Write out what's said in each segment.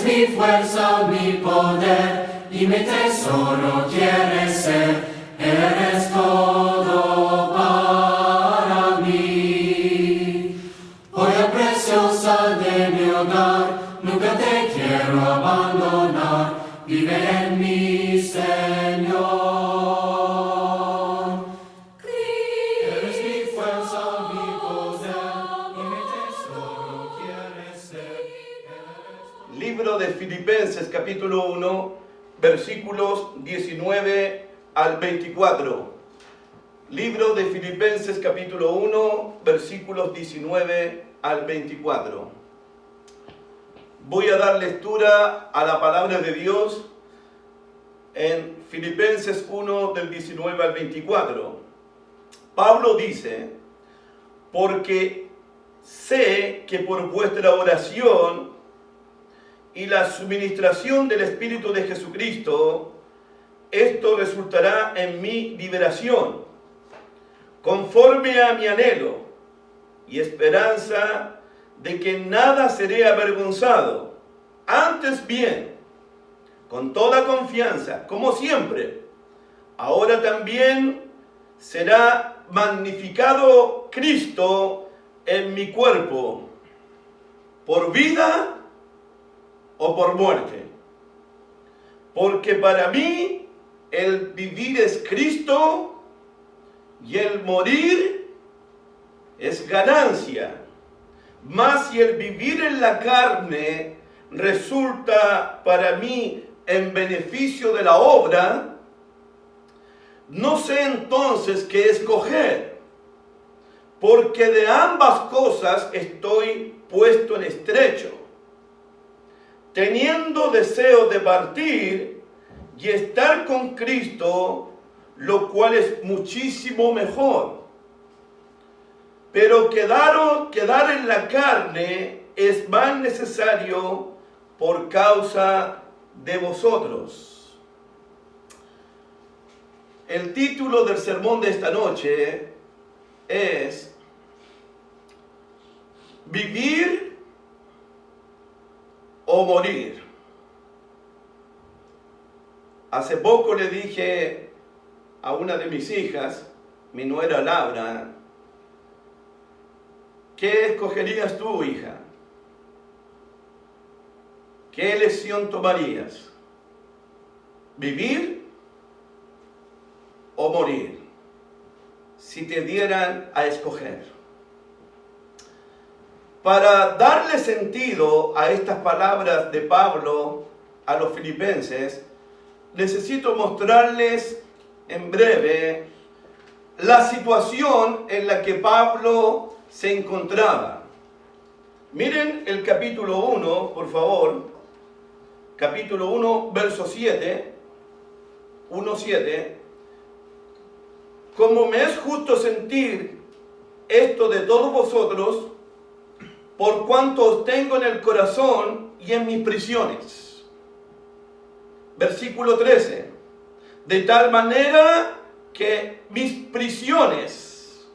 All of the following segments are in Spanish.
mi fuerza, mi poder, y mi tesoro quieres ser. Eres todo para mí. Joya preciosa de mi hogar, nunca te quiero abandonar. Vive en mí, Señor. Eres mi fuerza, mi poder, y mi tesoro quieres ser. Libro de Filipenses, capítulo 1, versículos 19 al 24. Libro de Filipenses, capítulo 1, versículos 19 al 24. Voy a dar lectura a la palabra de Dios en Filipenses 1, del 19 al 24. Pablo dice: porque sé que por vuestra oración y la suministración del Espíritu de Jesucristo, esto resultará en mi liberación, conforme a mi anhelo y esperanza de que nada seré avergonzado. Antes bien, con toda confianza, como siempre, ahora también será magnificado Cristo en mi cuerpo, por vida o por muerte. Porque para mí el vivir es Cristo y el morir es ganancia. Mas si el vivir en la carne resulta para mí en beneficio de la obra, no sé entonces qué escoger, porque de ambas cosas estoy puesto en estrecho, teniendo deseo de partir y estar con Cristo, lo cual es muchísimo mejor. Pero quedar en la carne es más necesario por causa de vosotros. El título del sermón de esta noche es ¿Vivir o morir? Hace poco le dije a una de mis hijas, mi nuera Laura: ¿qué escogerías tú, hija? ¿Qué elección tomarías? ¿Vivir o morir? Si te dieran a escoger. Para darle sentido a estas palabras de Pablo a los filipenses, necesito mostrarles en breve la situación en la que Pablo se encontraba. Miren el capítulo 1, por favor. Capítulo 1, verso 7. 1:7. Como me es justo sentir esto de todos vosotros, por cuanto os tengo en el corazón y en mis prisiones. Versículo 13. De tal manera que mis prisiones.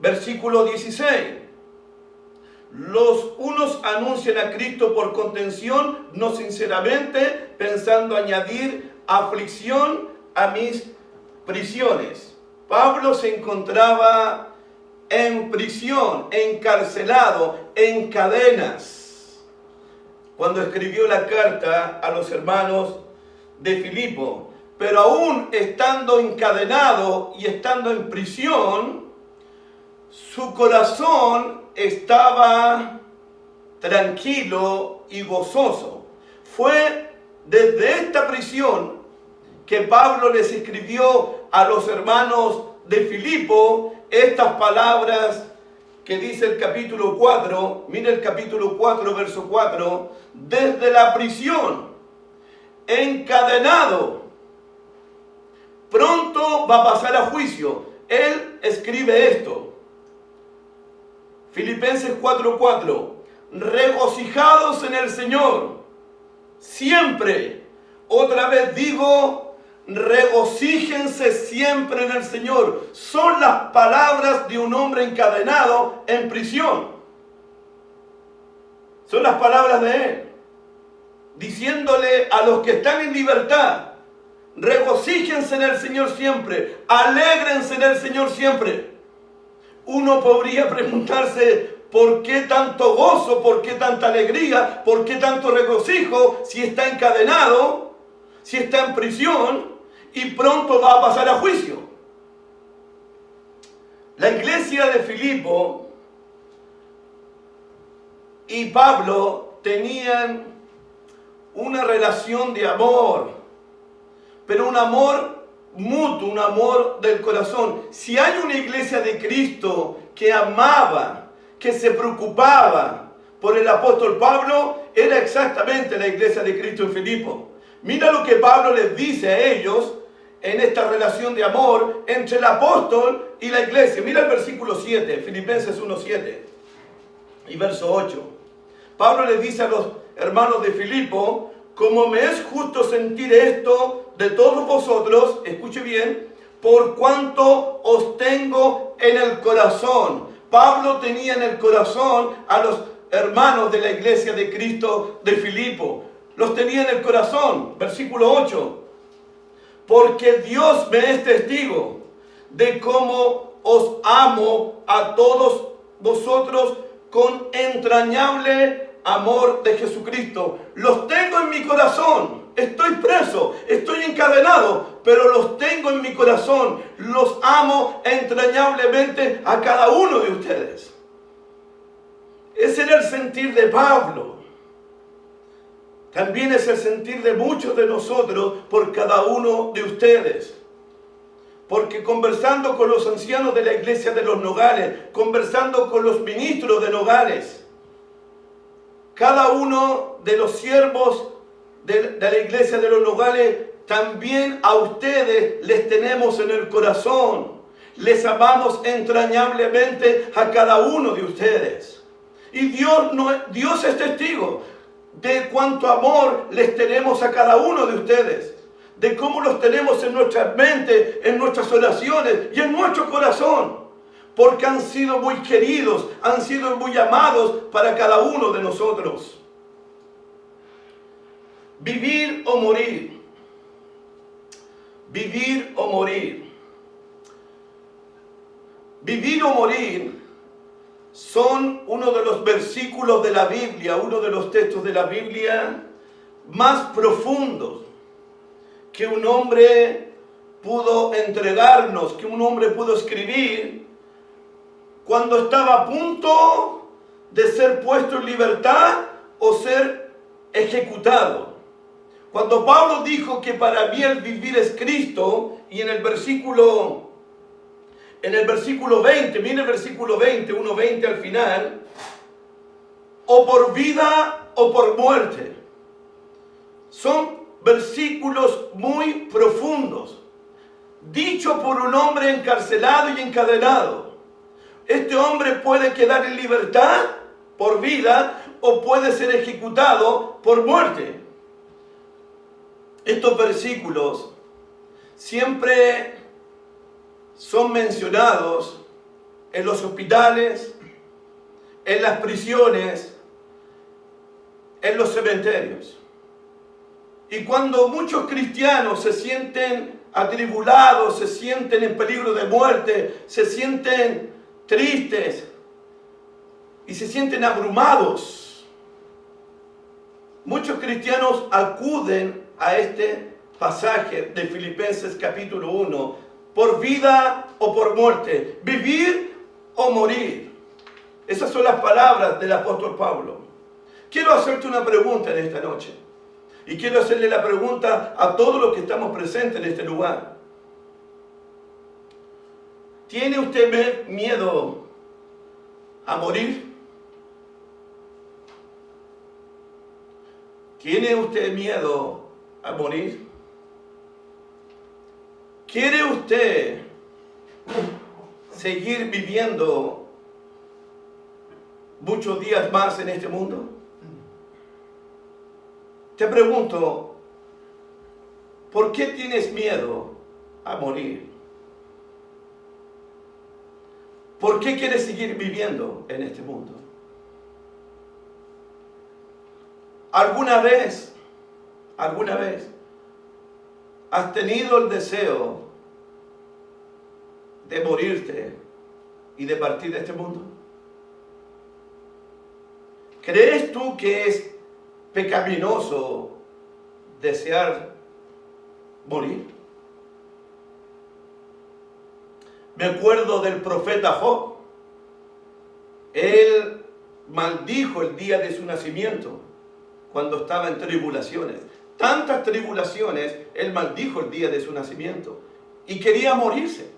Versículo 16. Los unos anuncian a Cristo por contención, no sinceramente, pensando añadir aflicción a mis prisiones. Pablo se encontraba en prisión, encarcelado, en cadenas, cuando escribió la carta a los hermanos de Filipo. Pero aún estando encadenado y estando en prisión, su corazón estaba tranquilo y gozoso. Fue desde esta prisión que Pablo les escribió a los hermanos de Filipo estas palabras que dice el capítulo 4. Mira el capítulo 4, verso 4. Desde la prisión, encadenado, pronto va a pasar a juicio. Él escribe esto. Filipenses 4:4. Regocijados en el Señor siempre. Otra vez digo, regocíjense siempre en el Señor. Son las palabras de un hombre encadenado en prisión. Son las palabras de él. diciéndole a los que están en libertad: regocíjense en el Señor siempre, alégrense en el Señor siempre. Uno podría preguntarse: ¿por qué tanto gozo? ¿Por qué tanta alegría? ¿Por qué tanto regocijo si está encadenado, si está en prisión y pronto va a pasar a juicio? La iglesia de Filipo y Pablo tenían una relación de amor, pero un amor mutuo, un amor del corazón. Si hay una iglesia de Cristo que amaba, que se preocupaba por el apóstol Pablo, era exactamente la iglesia de Cristo en Filipo. Mira lo que Pablo les dice a ellos en esta relación de amor entre el apóstol y la iglesia. Mira el versículo 7, Filipenses 1:7 y verso 8. Pablo les dice a los hermanos de Filipo: como me es justo sentir esto de todos vosotros, escuche bien, por cuanto os tengo en el corazón. Pablo tenía en el corazón a los hermanos de la iglesia de Cristo de Filipo. Los tenía en el corazón. Versículo 8. Porque Dios me es testigo de cómo os amo a todos vosotros con entrañable amor de Jesucristo. Los tengo en mi corazón. Estoy preso, estoy encadenado, pero los tengo en mi corazón. Los amo entrañablemente a cada uno de ustedes. Ese era el sentir de Pablo. También es el sentir de muchos de nosotros por cada uno de ustedes. Porque conversando con los ancianos de la iglesia de los Nogales, conversando con los ministros de Nogales, cada uno de los siervos de la iglesia de los Nogales, también a ustedes les tenemos en el corazón. Les amamos entrañablemente a cada uno de ustedes. Y Dios es testigo de cuánto amor les tenemos a cada uno de ustedes, de cómo los tenemos en nuestra mente, en nuestras oraciones y en nuestro corazón, porque han sido muy queridos, han sido muy amados para cada uno de nosotros. Vivir o morir. Vivir o morir. Vivir o morir son uno de los versículos de la Biblia, uno de los textos de la Biblia más profundos que un hombre pudo entregarnos, que un hombre pudo escribir cuando estaba a punto de ser puesto en libertad o ser ejecutado. Cuando Pablo dijo que para mí el vivir es Cristo, y en el versículo 20, mire el versículo 20, 1:20 al final, o por vida o por muerte. Son versículos muy profundos, dicho por un hombre encarcelado y encadenado. Este hombre puede quedar en libertad por vida o puede ser ejecutado por muerte. Estos versículos siempre son mencionados en los hospitales, en las prisiones, en los cementerios. Y cuando muchos cristianos se sienten atribulados, se sienten en peligro de muerte, se sienten tristes y se sienten abrumados, muchos cristianos acuden a este pasaje de Filipenses capítulo 1, por vida o por muerte, vivir o morir. Esas son las palabras del apóstol Pablo. Quiero hacerte una pregunta en esta noche. Y quiero hacerle la pregunta a todos los que estamos presentes en este lugar. ¿Tiene usted miedo a morir? ¿Tiene usted miedo a morir? ¿Quiere usted seguir viviendo muchos días más en este mundo? Te pregunto, ¿por qué tienes miedo a morir? ¿Por qué quieres seguir viviendo en este mundo? ¿Alguna vez alguna vez has tenido el deseo de morirte y de partir de este mundo? ¿Crees tú que es pecaminoso desear morir? Me acuerdo del profeta Job. Él maldijo el día de su nacimiento cuando estaba en tribulaciones. Tantas tribulaciones, él maldijo el día de su nacimiento y quería morirse.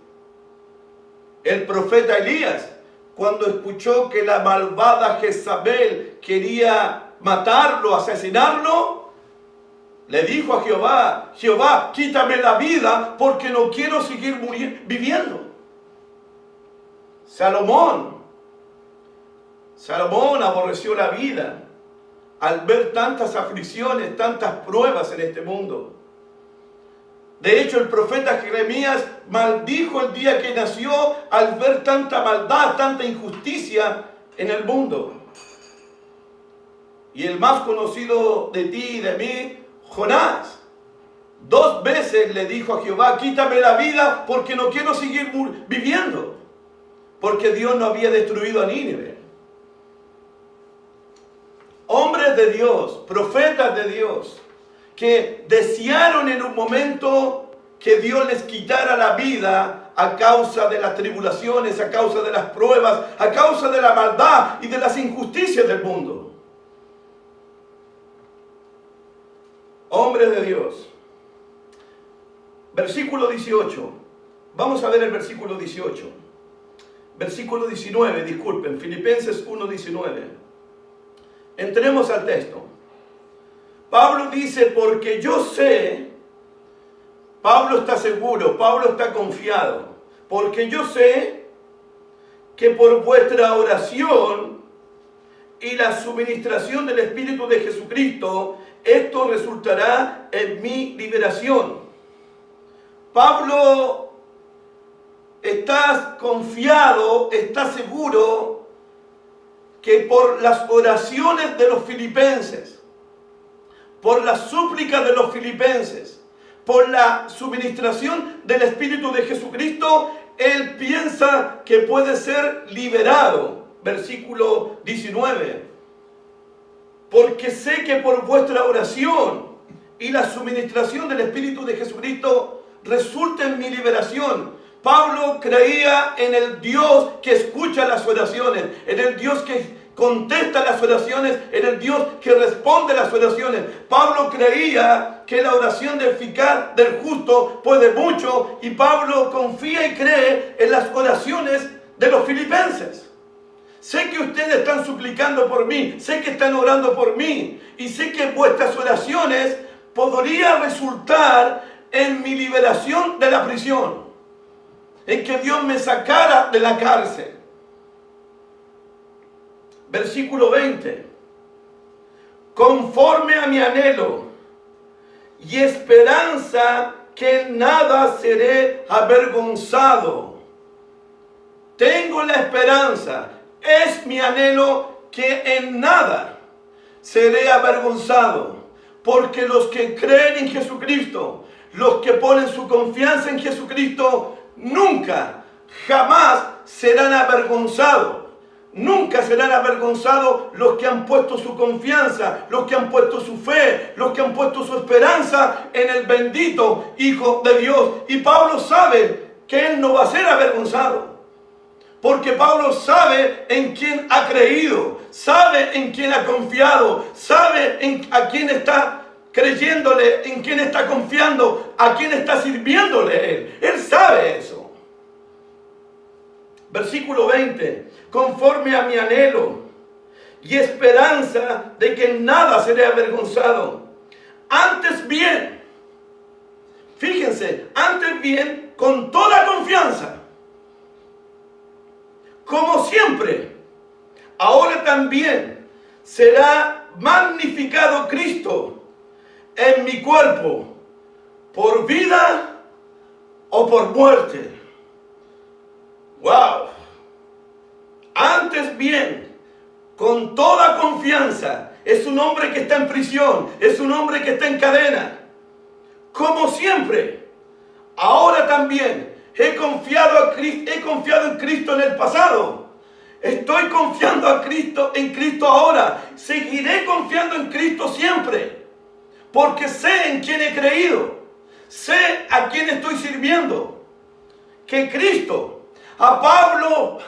El profeta Elías, cuando escuchó que la malvada Jezabel quería matarlo, asesinarlo, le dijo a Jehová: Jehová, quítame la vida porque no quiero seguir viviendo. Salomón aborreció la vida al ver tantas aflicciones, tantas pruebas en este mundo. De hecho, el profeta Jeremías maldijo el día que nació al ver tanta maldad, tanta injusticia en el mundo. Y el más conocido de ti y de mí, Jonás, 2 veces le dijo a Jehová: quítame la vida porque no quiero seguir viviendo. Porque Dios no había destruido a Nínive. Hombres de Dios, profetas de Dios, que desearon en un momento que Dios les quitara la vida a causa de las tribulaciones, a causa de las pruebas, a causa de la maldad y de las injusticias del mundo. Hombres de Dios. Versículo 18. Vamos a ver el versículo 18. Versículo 19, disculpen, Filipenses 1:19. Entremos al texto. Pablo dice: porque yo sé, Pablo está seguro, Pablo está confiado, porque yo sé que por vuestra oración y la suministración del Espíritu de Jesucristo, esto resultará en mi liberación. Pablo está confiado, está seguro que por las oraciones de los filipenses, por las súplicas de los filipenses, por la suministración del Espíritu de Jesucristo, él piensa que puede ser liberado. Versículo 19. Porque sé que por vuestra oración y la suministración del Espíritu de Jesucristo resulta en mi liberación. Pablo creía en el Dios que escucha las oraciones, en el Dios que contesta las oraciones, en el Dios que responde las oraciones. Pablo creía que la oración eficaz del justo puede mucho, y Pablo confía y cree en las oraciones de los filipenses. Sé que ustedes están suplicando por mí, sé que están orando por mí, y sé que vuestras oraciones podrían resultar en mi liberación de la prisión, en que Dios me sacara de la cárcel. Versículo 20. Conforme a mi anhelo y esperanza que en nada seré avergonzado. Tengo la esperanza, es mi anhelo, que en nada seré avergonzado. Porque los que creen en Jesucristo, los que ponen su confianza en Jesucristo, nunca, jamás serán avergonzados. Nunca serán avergonzados los que han puesto su confianza, los que han puesto su fe, los que han puesto su esperanza en el bendito Hijo de Dios. Y Pablo sabe que él no va a ser avergonzado, porque Pablo sabe en quién ha creído, sabe en quién ha confiado, sabe a quién está creyéndole, en quién está confiando, a quién está sirviéndole él. Él sabe eso. Versículo 20. Conforme a mi anhelo y esperanza de que en nada seré avergonzado. Antes bien, fíjense, antes bien, con toda confianza, como siempre, ahora también será magnificado Cristo en mi cuerpo, por vida o por muerte. ¡Wow! Antes bien, con toda confianza Es un hombre que está en prisión, es un hombre que está en cadena. Como siempre, ahora también he confiado en Cristo en el pasado. Estoy confiando en Cristo ahora. Seguiré confiando en Cristo siempre. Porque sé en quién he creído. Sé a quién estoy sirviendo. Que Cristo, a Pablo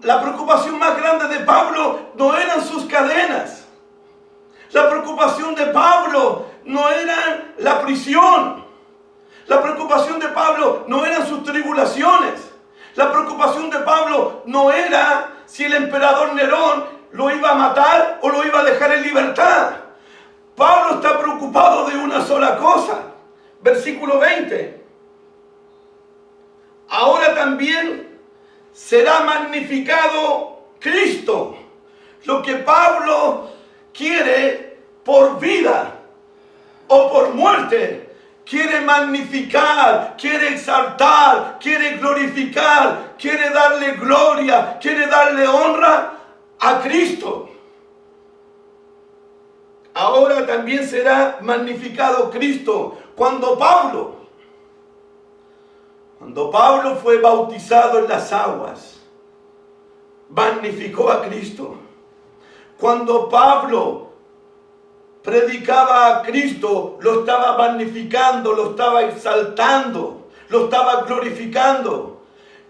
la preocupación más grande de Pablo no eran sus cadenas. La preocupación de Pablo no era la prisión. La preocupación de Pablo no eran sus tribulaciones. La preocupación de Pablo no era si el emperador Nerón lo iba a matar o lo iba a dejar en libertad. Pablo está preocupado de una sola cosa. Versículo 20. Ahora también será magnificado Cristo. Lo que Pablo quiere por vida o por muerte, quiere magnificar, quiere exaltar, quiere glorificar, quiere darle gloria, quiere darle honra a Cristo. Ahora también será magnificado Cristo. Cuando Pablo fue bautizado en las aguas, magnificó a Cristo. Cuando Pablo predicaba a Cristo, lo estaba magnificando, lo estaba exaltando, lo estaba glorificando.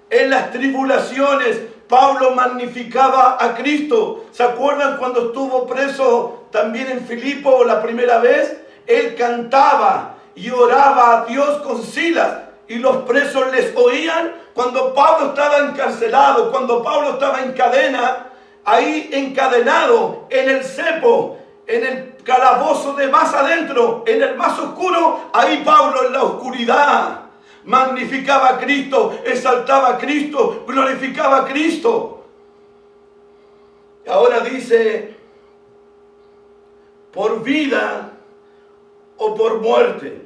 En las tribulaciones, Pablo magnificaba a Cristo. ¿Se acuerdan cuando estuvo preso también en Filipo la primera vez? Él cantaba y oraba a Dios con Silas y los presos les oían. Cuando Pablo estaba encarcelado, cuando Pablo estaba en cadena, ahí encadenado en el cepo, en el calabozo de más adentro, en el más oscuro, ahí Pablo en la oscuridad magnificaba a Cristo, exaltaba a Cristo, glorificaba a Cristo. Y ahora dice, por vida o por muerte.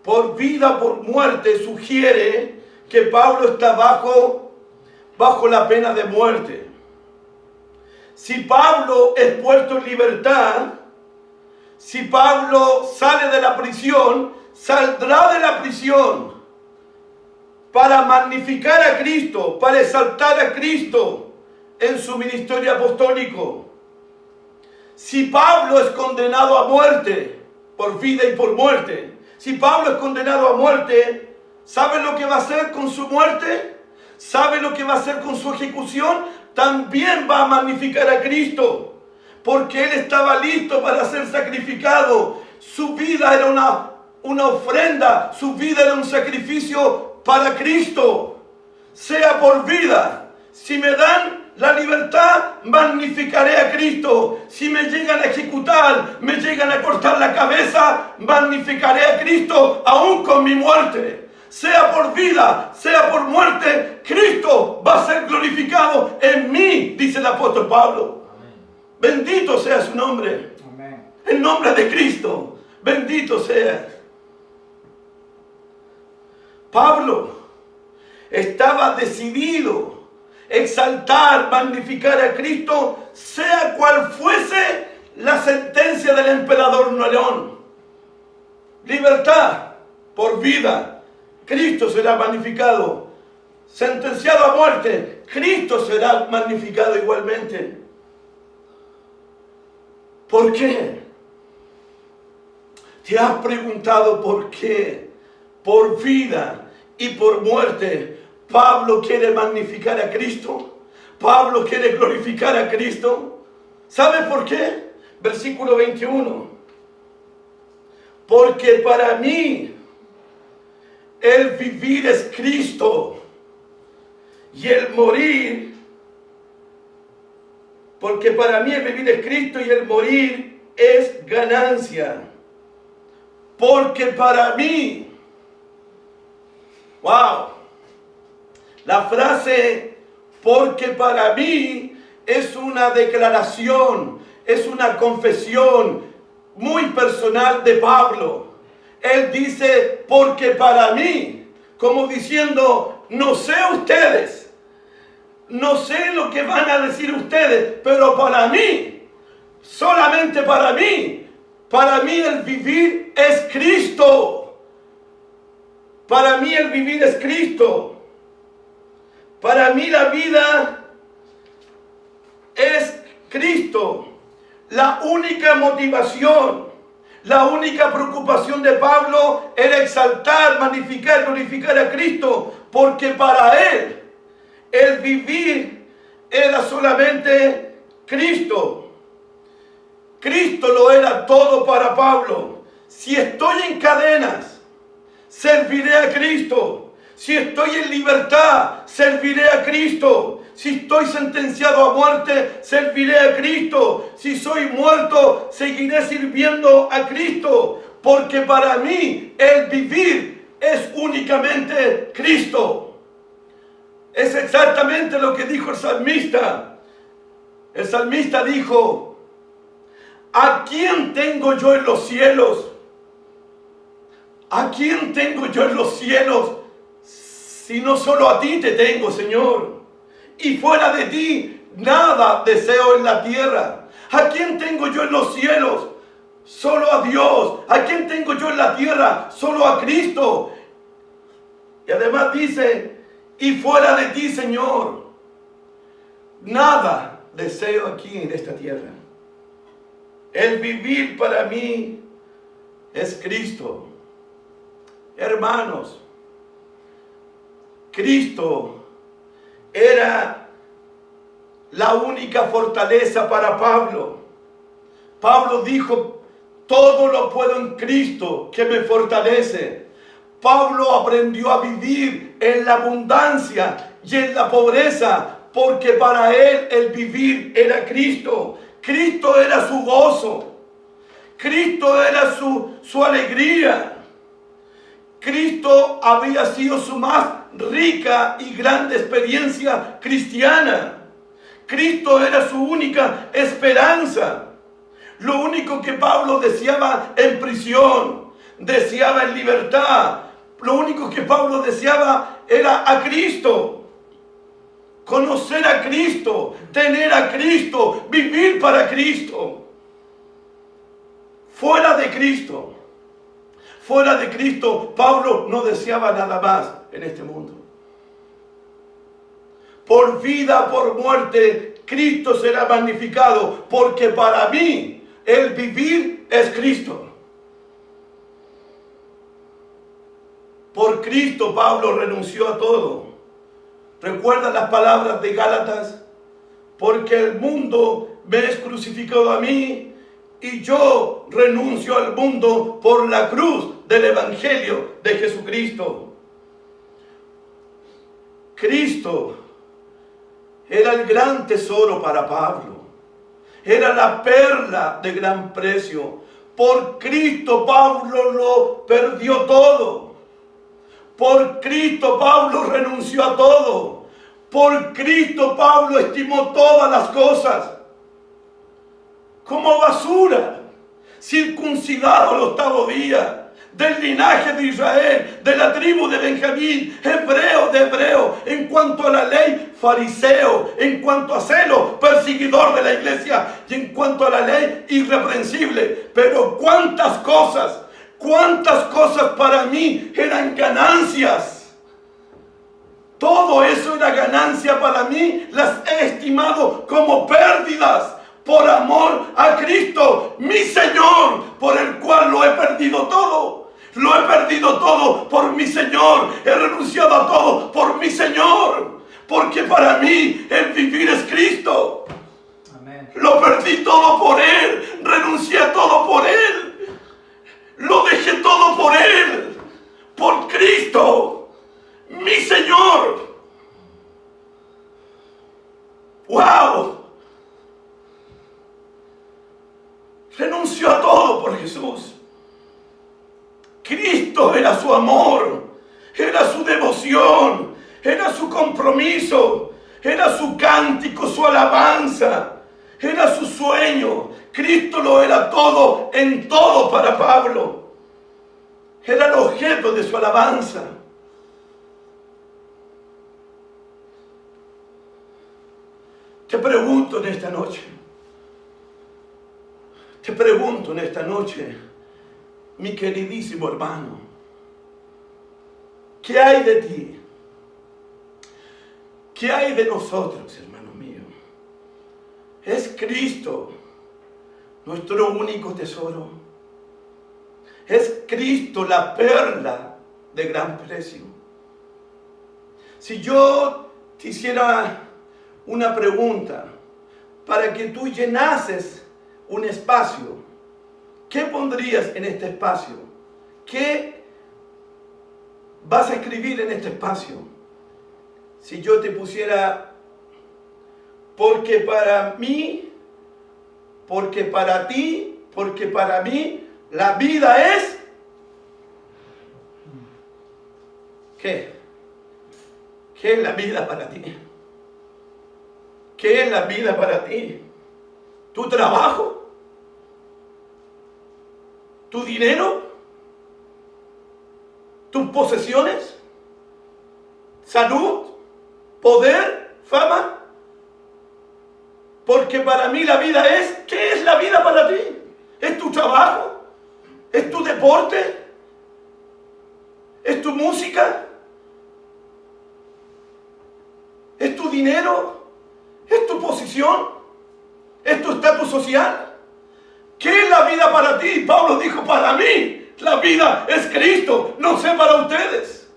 Por vida o por muerte sugiere que Pablo está bajo la pena de muerte. Si Pablo es puesto en libertad, si Pablo sale de la prisión, saldrá de la prisión para magnificar a Cristo, para exaltar a Cristo en su ministerio apostólico. Si Pablo es condenado a muerte, por vida y por muerte, si Pablo es condenado a muerte, ¿sabe lo que va a hacer con su muerte? ¿Sabe lo que va a hacer con su ejecución? También va a magnificar a Cristo, porque Él estaba listo para ser sacrificado. Su vida era una ofrenda, su vida era un sacrificio para Cristo. Sea por vida, si me dan la libertad, magnificaré a Cristo. Si me llegan a ejecutar, me llegan a cortar la cabeza, magnificaré a Cristo aún con mi muerte. Sea por vida, sea por muerte, Cristo va a ser glorificado en mí, dice el apóstol Pablo. Amén. Bendito sea su nombre. Amén. En nombre de Cristo, bendito sea. Pablo estaba decidido a exaltar, magnificar a Cristo, sea cual fuese la sentencia del emperador Nerón. Libertad por vida, Cristo será magnificado. Sentenciado a muerte, Cristo será magnificado igualmente. ¿Por qué? ¿Te has preguntado por qué? Por vida y por muerte, Pablo quiere magnificar a Cristo. Pablo quiere glorificar a Cristo. ¿Sabes por qué? Versículo 21. Porque para mí el vivir es Cristo y el morir, porque para mí el vivir es Cristo y el morir es ganancia. Porque para mí, wow, la frase porque para mí es una declaración, es una confesión muy personal de Pablo. Él dice, porque para mí, como diciendo, no sé ustedes, No sé lo que van a decir ustedes, pero para mí, solamente para mí el vivir es Cristo. Para mí el vivir es Cristo. Para mí la vida es Cristo. La única motivación, la única preocupación de Pablo era exaltar, magnificar, glorificar a Cristo, porque para él el vivir era solamente Cristo. Cristo lo era todo para Pablo. Si estoy en cadenas, serviré a Cristo. Si estoy en libertad, serviré a Cristo. Si estoy sentenciado a muerte, serviré a Cristo. Si soy muerto, seguiré sirviendo a Cristo. Porque para mí el vivir es únicamente Cristo. Es exactamente lo que dijo el salmista. El salmista dijo: ¿a quién tengo yo en los cielos? ¿A quién tengo yo en los cielos? Si no solo a ti te tengo, Señor. Y fuera de ti, nada deseo en la tierra. ¿A quién tengo yo en los cielos? Solo a Dios. ¿A quién tengo yo en la tierra? Solo a Cristo. Y además dice: y fuera de ti, Señor, nada deseo aquí en esta tierra. El vivir para mí es Cristo. Hermanos, Cristo era la única fortaleza para Pablo. Pablo dijo: todo lo puedo en Cristo que me fortalece. Pablo aprendió a vivir en la abundancia y en la pobreza, porque para él el vivir era Cristo. Cristo era su gozo. Cristo era su alegría. Cristo había sido su más rica y grande experiencia cristiana. Cristo era su única esperanza. Lo único que Pablo deseaba en prisión, deseaba en libertad, lo único que Pablo deseaba era a Cristo. Conocer a Cristo, tener a Cristo, vivir para Cristo. Fuera de Cristo, Pablo no deseaba nada más en este mundo. Por vida, por muerte, Cristo será magnificado, porque para mí el vivir es Cristo. Por Cristo Pablo renunció a todo. ¿Recuerdan las palabras de Gálatas? Porque el mundo me es crucificado a mí y yo renuncio al mundo por la cruz del Evangelio de Jesucristo. Cristo era el gran tesoro para Pablo. Era la perla de gran precio. Por Cristo Pablo lo perdió todo. Por Cristo Pablo renunció a todo. Por Cristo Pablo estimó todas las cosas como basura, circuncidado al octavo día, del linaje de Israel, de la tribu de Benjamín, hebreo de hebreo, en cuanto a la ley, fariseo, en cuanto a celo, perseguidor de la iglesia, y en cuanto a la ley, irreprensible. Pero cuántas cosas para mí eran ganancias. Todo eso era ganancia para mí, las he estimado como pérdidas por amor a Cristo, mi Señor, por el cual lo he perdido todo. Lo he perdido todo por mi Señor, he renunciado a todo por mi Señor, porque para mí el vivir es Cristo. Amén. Lo perdí todo por Él, renuncié a todo por Él, lo dejé todo por Él, por Cristo, mi Señor. ¡Wow! Renunció a todo por Jesús. Cristo era su amor, era su devoción, era su compromiso, era su cántico, su alabanza, era su sueño. Cristo lo era todo, en todo para Pablo. Era el objeto de su alabanza. Te pregunto en esta noche. Te pregunto en esta noche, mi queridísimo hermano, ¿qué hay de ti? ¿Qué hay de nosotros, hermano mío? ¿Es Cristo nuestro único tesoro? ¿Es Cristo la perla de gran precio? Si yo te hiciera una pregunta para que tú llenases un espacio, ¿qué pondrías en este espacio? ¿Qué vas a escribir en este espacio? Si yo te pusiera, porque para mí, porque para ti, porque para mí, la vida es... ¿Qué? ¿Qué es la vida para ti? ¿Qué es la vida para ti? ¿Tu trabajo? ¿Tu dinero? ¿Tus posesiones? ¿Salud? ¿Poder? ¿Fama? Porque para mí la vida es... ¿Qué es la vida para ti? ¿Es tu trabajo? ¿Es tu deporte? ¿Es tu música? ¿Es tu dinero? ¿Es tu posición? ¿Es tu estatus social? ¿Qué es la vida para ti? Pablo dijo, para mí la vida es Cristo. No sé para ustedes.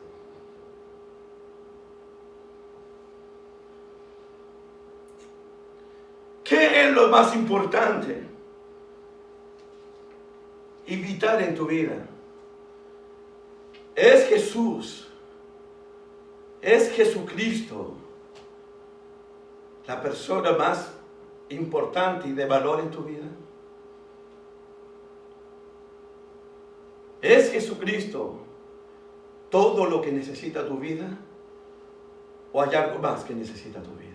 ¿Qué es lo más importante y vital en tu vida? Es Jesús. Es Jesucristo la persona más importante y de valor en tu vida. ¿Es Jesucristo todo lo que necesita tu vida? ¿O hay algo más que necesita tu vida?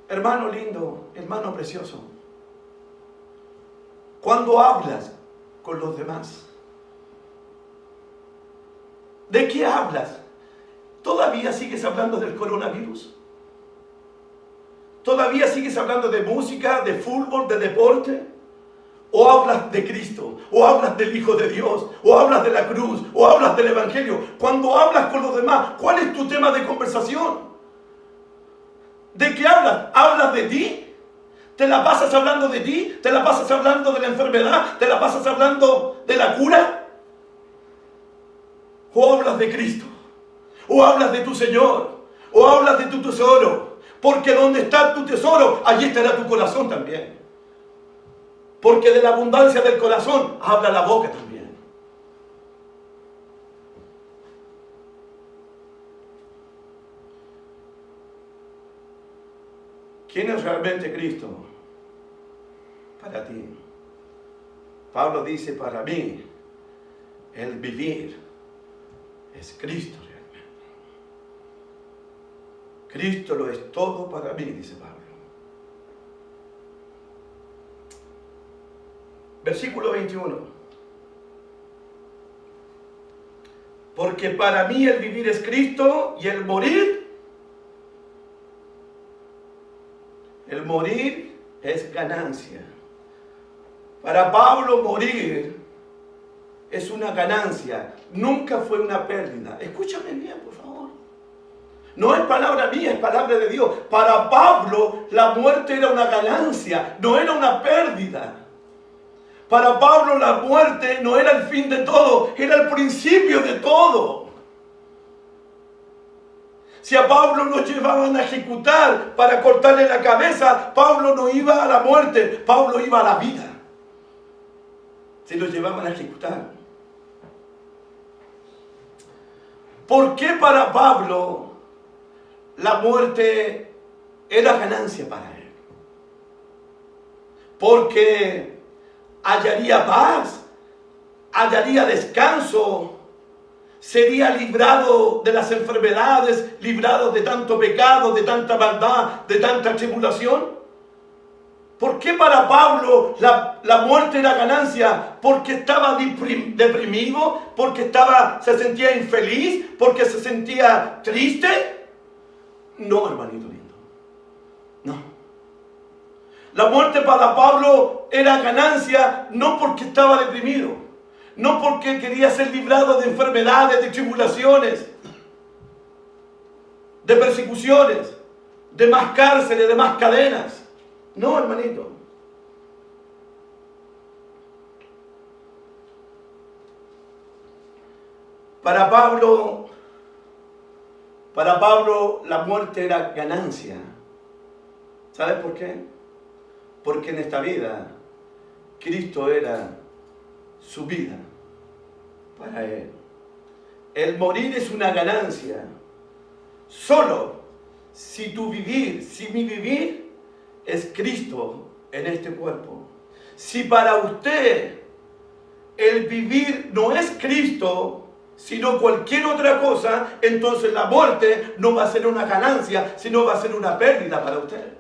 Hermano lindo, hermano precioso, cuando hablas con los demás, ¿de qué hablas? ¿Todavía sigues hablando del coronavirus? ¿Todavía sigues hablando de música, de fútbol, de deporte? ¿O hablas de Cristo? ¿O hablas del Hijo de Dios? ¿O hablas de la cruz? ¿O hablas del Evangelio? Cuando hablas con los demás, ¿cuál es tu tema de conversación? ¿De qué hablas? ¿Hablas de ti? ¿Te la pasas hablando de ti? ¿Te la pasas hablando de la enfermedad? ¿Te la pasas hablando de la cura? ¿O hablas de Cristo? ¿O hablas de tu Señor? ¿O hablas de tu tesoro? Porque donde está tu tesoro, allí estará tu corazón también. Porque de la abundancia del corazón habla la boca también. ¿Quién es realmente Cristo para ti? Pablo dice, para mí, el vivir es Cristo realmente. Cristo lo es todo para mí, dice Pablo. Versículo 21. Porque para mí el vivir es Cristo y el morir es ganancia. Para Pablo morir es una ganancia, nunca fue una pérdida. Escúchame bien, por favor. No es palabra mía, es palabra de Dios. Para Pablo la muerte era una ganancia, no era una pérdida. Para Pablo la muerte no era el fin de todo, era el principio de todo. Si a Pablo lo llevaban a ejecutar para cortarle la cabeza, Pablo no iba a la muerte, Pablo iba a la vida. Si lo llevaban a ejecutar. ¿Por qué para Pablo la muerte era ganancia para él? Porque hallaría paz, hallaría descanso, sería librado de las enfermedades, librado de tanto pecado, de tanta maldad, de tanta tribulación. ¿Por qué para Pablo la muerte era ganancia? ¿Porque estaba deprimido? ¿Porque se sentía infeliz? ¿Porque se sentía triste? No, hermanito lindo. No. La muerte para Pablo era ganancia no porque estaba deprimido, no porque quería ser librado de enfermedades, de tribulaciones, de persecuciones, de más cárceles, de más cadenas. No, hermanito. Para Pablo la muerte era ganancia. ¿Sabes por qué? Porque en esta vida Cristo era su vida para él. El morir es una ganancia. Solo si mi vivir es Cristo en este cuerpo. Si para usted el vivir no es Cristo, sino cualquier otra cosa, entonces la muerte no va a ser una ganancia, sino va a ser una pérdida para usted.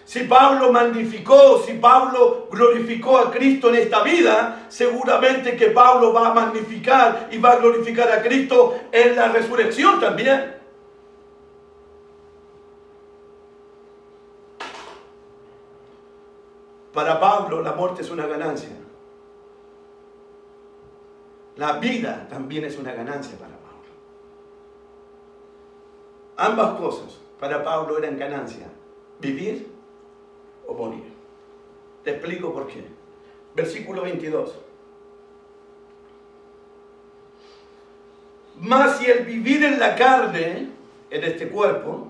Si Pablo magnificó, si Pablo glorificó a Cristo en esta vida, seguramente que Pablo va a magnificar y va a glorificar a Cristo en la resurrección también. Para Pablo la muerte es una ganancia. La vida también es una ganancia para Pablo. Ambas cosas para Pablo eran ganancia. Vivir o morir. Te explico por qué. Versículo 22. Mas si el vivir en la carne, en este cuerpo,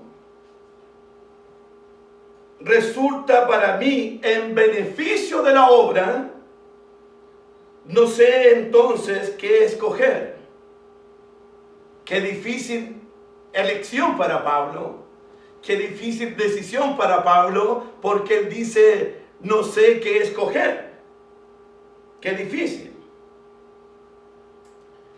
resulta para mí en beneficio de la obra, no sé entonces qué escoger. Qué difícil elección para Pablo. Qué difícil decisión para Pablo, porque él dice, no sé qué escoger. Qué difícil.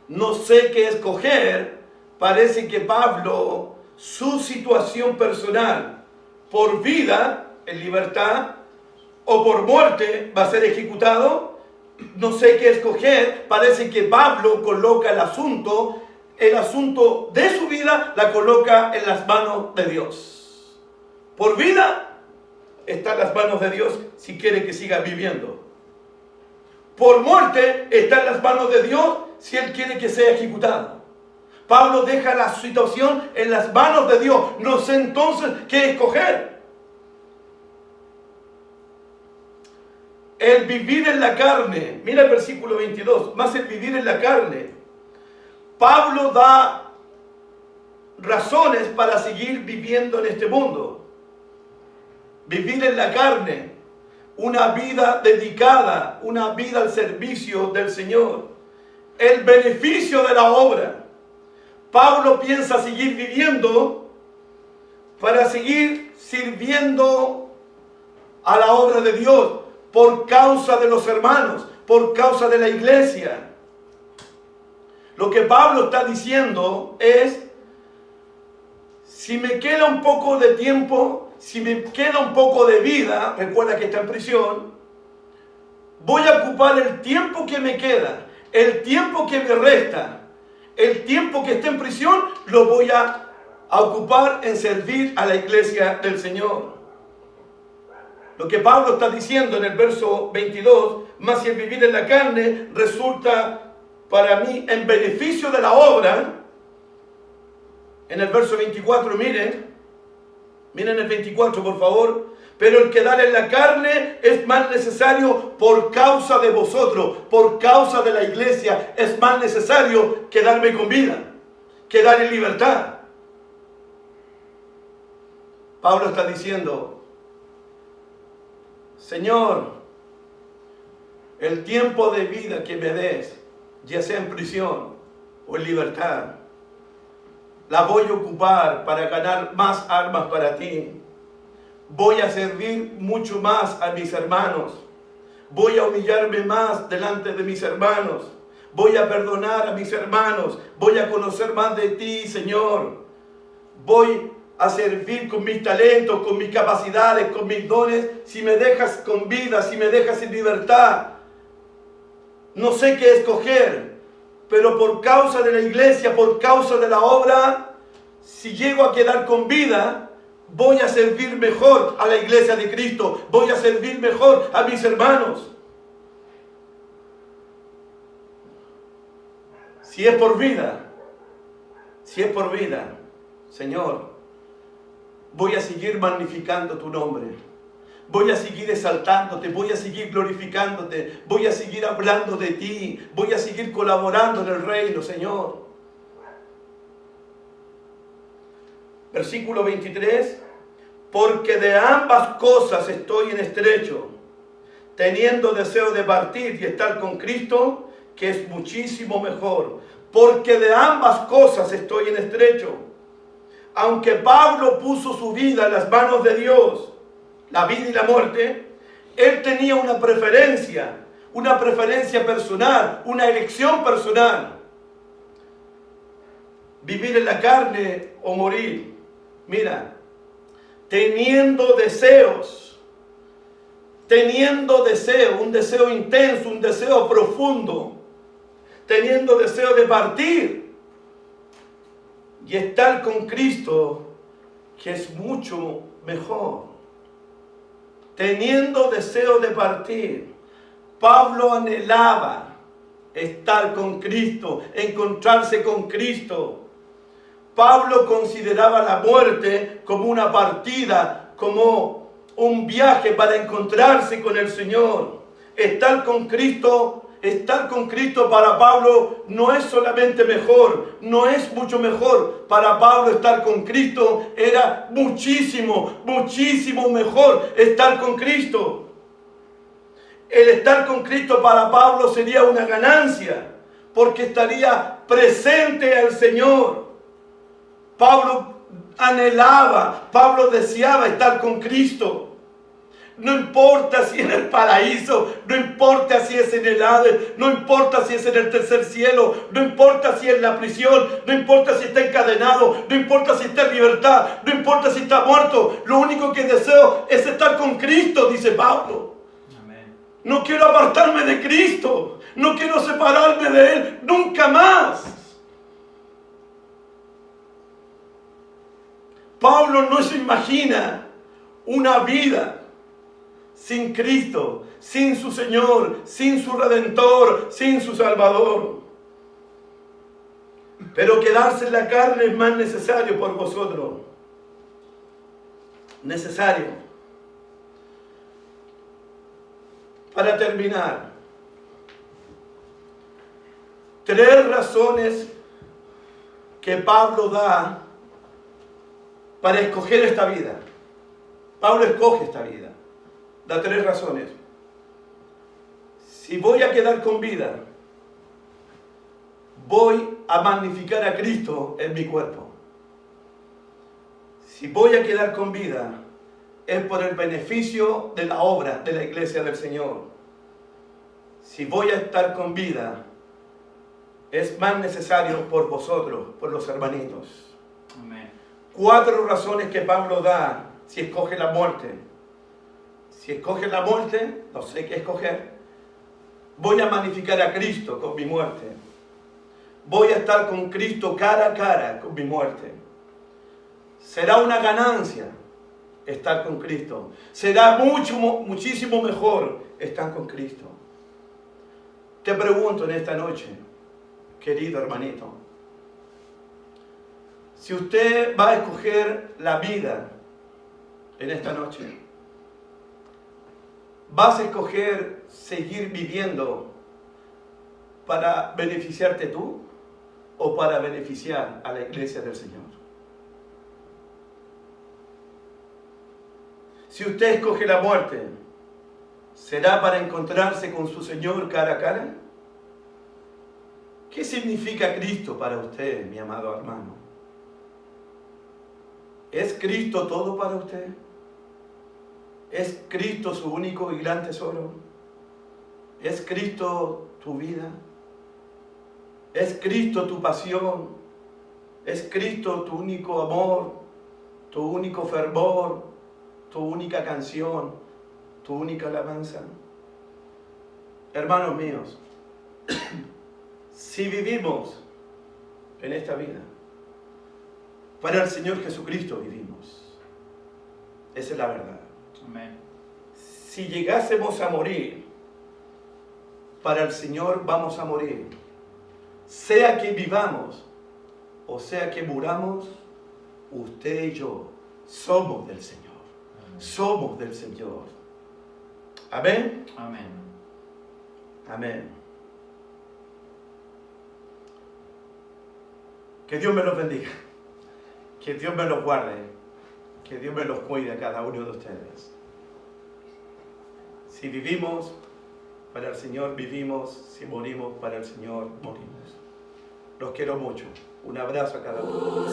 No sé qué escoger. Parece que Pablo, su situación personal, por vida, en libertad, o por muerte, va a ser ejecutado. No sé qué escoger. Parece que Pablo coloca el asunto de su vida, la coloca en las manos de Dios. Por vida, está en las manos de Dios si quiere que siga viviendo. Por muerte, está en las manos de Dios si Él quiere que sea ejecutado. Pablo deja la situación en las manos de Dios. No sé entonces qué escoger. El vivir en la carne. Mira el versículo 22. Más el vivir en la carne. Pablo da razones para seguir viviendo en este mundo. Vivir en la carne. Una vida dedicada. Una vida al servicio del Señor. El beneficio de la obra. Pablo piensa seguir viviendo para seguir sirviendo a la obra de Dios por causa de los hermanos, por causa de la iglesia. Lo que Pablo está diciendo es, si me queda un poco de tiempo, si me queda un poco de vida, recuerda que está en prisión, voy a ocupar el tiempo que me queda, el tiempo que me resta, el tiempo que esté en prisión, lo voy a ocupar en servir a la iglesia del Señor. Lo que Pablo está diciendo en el verso 22, más si el vivir en la carne resulta para mí en beneficio de la obra. En el verso 24, miren el 24 por favor. Pero el quedar en la carne es más necesario por causa de vosotros, por causa de la iglesia. Es más necesario quedarme con vida, quedar en libertad. Pablo está diciendo, Señor, el tiempo de vida que me des, ya sea en prisión o en libertad, la voy a ocupar para ganar más armas para ti. Voy a servir mucho más a mis hermanos. Voy a humillarme más delante de mis hermanos. Voy a perdonar a mis hermanos. Voy a conocer más de ti, Señor. Voy a servir con mis talentos, con mis capacidades, con mis dones, si me dejas con vida, si me dejas en libertad. No sé qué escoger, pero por causa de la iglesia, por causa de la obra, si llego a quedar con vida, voy a servir mejor a la iglesia de Cristo, voy a servir mejor a mis hermanos. Si es por vida, Señor, voy a seguir magnificando tu nombre. Voy a seguir exaltándote, voy a seguir glorificándote, voy a seguir hablando de ti, voy a seguir colaborando en el reino, Señor. Versículo 23, porque de ambas cosas estoy en estrecho, teniendo deseo de partir y estar con Cristo, que es muchísimo mejor. Porque de ambas cosas estoy en estrecho. Aunque Pablo puso su vida en las manos de Dios, la vida y la muerte, él tenía una preferencia personal, una elección personal. Vivir en la carne o morir. Mira, teniendo deseos, un deseo intenso, un deseo profundo, teniendo deseo de partir y estar con Cristo, que es mucho mejor. Teniendo deseo de partir, Pablo anhelaba estar con Cristo, encontrarse con Cristo. Pablo consideraba la muerte como una partida, como un viaje para encontrarse con el Señor. Estar con Cristo para Pablo no es solamente mejor, no es mucho mejor. Para Pablo estar con Cristo era muchísimo, muchísimo mejor estar con Cristo. El estar con Cristo para Pablo sería una ganancia, porque estaría presente al Señor. Pablo anhelaba, Pablo deseaba estar con Cristo. No importa si en el paraíso, no importa si es en el Hades, no importa si es en el tercer cielo, no importa si es en la prisión, no importa si está encadenado, no importa si está en libertad, no importa si está muerto. Lo único que deseo es estar con Cristo, dice Pablo. Amén. No quiero apartarme de Cristo, no quiero separarme de Él nunca más. Pablo no se imagina una vida sin Cristo, sin su Señor, sin su Redentor, sin su Salvador. Pero quedarse en la carne es más necesario por vosotros. Necesario. Para terminar, 3 razones que Pablo da para escoger esta vida. Pablo escoge esta vida. Da 3 razones. Si voy a quedar con vida, voy a magnificar a Cristo en mi cuerpo. Si voy a quedar con vida, es por el beneficio de la obra de la iglesia del Señor. Si voy a estar con vida, es más necesario por vosotros, por los hermanitos. Amén. 4 razones que Pablo da si escoge la muerte. Si escoge la muerte, no sé qué escoger. Voy a magnificar a Cristo con mi muerte. Voy a estar con Cristo cara a cara con mi muerte. Será una ganancia estar con Cristo. Será muchísimo mejor estar con Cristo. Te pregunto en esta noche, querido hermanito, si usted va a escoger la vida en esta noche, ¿vas a escoger seguir viviendo para beneficiarte tú o para beneficiar a la iglesia del Señor? Si usted escoge la muerte, ¿será para encontrarse con su Señor cara a cara? ¿Qué significa Cristo para usted, mi amado hermano? ¿Es Cristo todo para usted? ¿Es Cristo su único y gran tesoro? ¿Es Cristo tu vida? ¿Es Cristo tu pasión? ¿Es Cristo tu único amor, tu único fervor, tu única canción, tu única alabanza. Hermanos míos, si vivimos en esta vida, para el Señor Jesucristo vivimos. Esa es la verdad. Amén. Si llegásemos a morir, para el Señor vamos a morir. Sea que vivamos o sea que muramos, usted y yo somos del Señor. Somos del Señor. Amén. Amén. Amén. Que Dios me los bendiga. Que Dios me los guarde. Que Dios me los cuide a cada uno de ustedes. Si vivimos, para el Señor vivimos. Si morimos, para el Señor morimos. Los quiero mucho. Un abrazo a cada uno.